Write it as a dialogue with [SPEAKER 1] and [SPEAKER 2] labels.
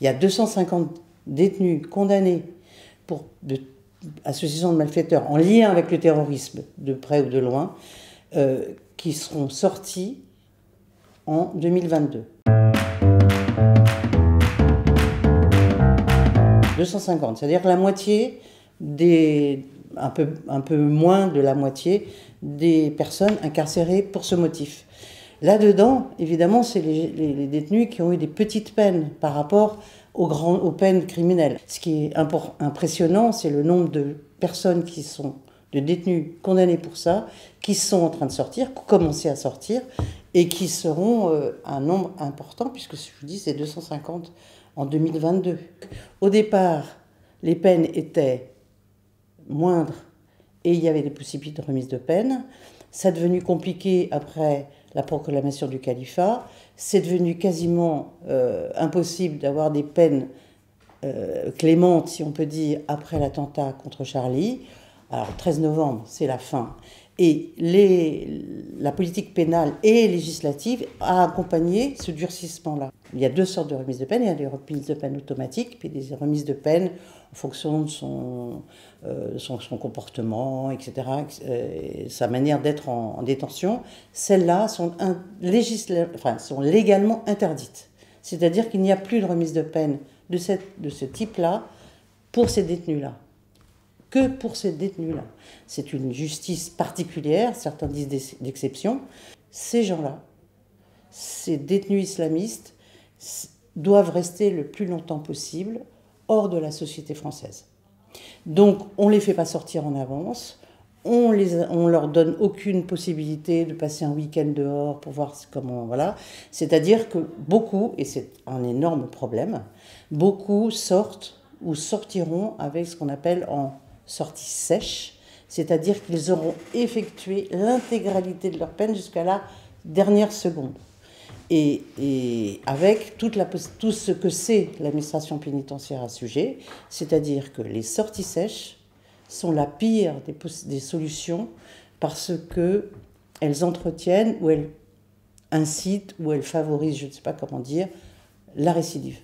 [SPEAKER 1] Il y a 250 détenus condamnés pour association de malfaiteurs en lien avec le terrorisme, de près ou de loin, qui seront sortis en 2022. 250, c'est-à-dire que la moitié un peu moins de la moitié des personnes incarcérées pour ce motif. Là-dedans, évidemment, c'est les détenus qui ont eu des petites peines par rapport aux peines criminelles. Ce qui est impressionnant, c'est le nombre de personnes de détenus condamnés pour ça, qui sont en train de sortir, qui ont commencé à sortir, et qui seront un nombre important, puisque je vous dis, c'est 250 en 2022. Au départ, les peines étaient moindres et il y avait des possibilités de remise de peine. Ça est devenu compliqué après la proclamation du califat. C'est devenu quasiment impossible d'avoir des peines clémentes, si on peut dire, après l'attentat contre Charlie. Alors, le 13 novembre, c'est la fin. Et la politique pénale et législative a accompagné ce durcissement-là. Il y a deux sortes de remises de peine. Il y a des remises de peine automatiques, puis des remises de peine en fonction de son comportement, etc., sa manière d'être en détention. Celles-là sont légalement interdites. C'est-à-dire qu'il n'y a plus de remise de peine de ce type-là pour ces détenus-là. Que pour ces détenus-là. C'est une justice particulière, certains disent d'exception. Ces gens-là, ces détenus islamistes, doivent rester le plus longtemps possible hors de la société française. Donc on ne les fait pas sortir en avance, on leur donne aucune possibilité de passer un week-end dehors pour voir comment... Voilà. C'est-à-dire que beaucoup, et c'est un énorme problème, beaucoup sortent ou sortiront avec ce qu'on appelle en sortie sèche, c'est-à-dire qu'ils auront effectué l'intégralité de leur peine jusqu'à la dernière seconde. Et avec tout ce que c'est l'administration pénitentiaire à ce sujet, c'est-à-dire que les sorties sèches sont la pire des solutions parce qu'elles entretiennent ou elles incitent ou elles favorisent, je ne sais pas comment dire, la récidive.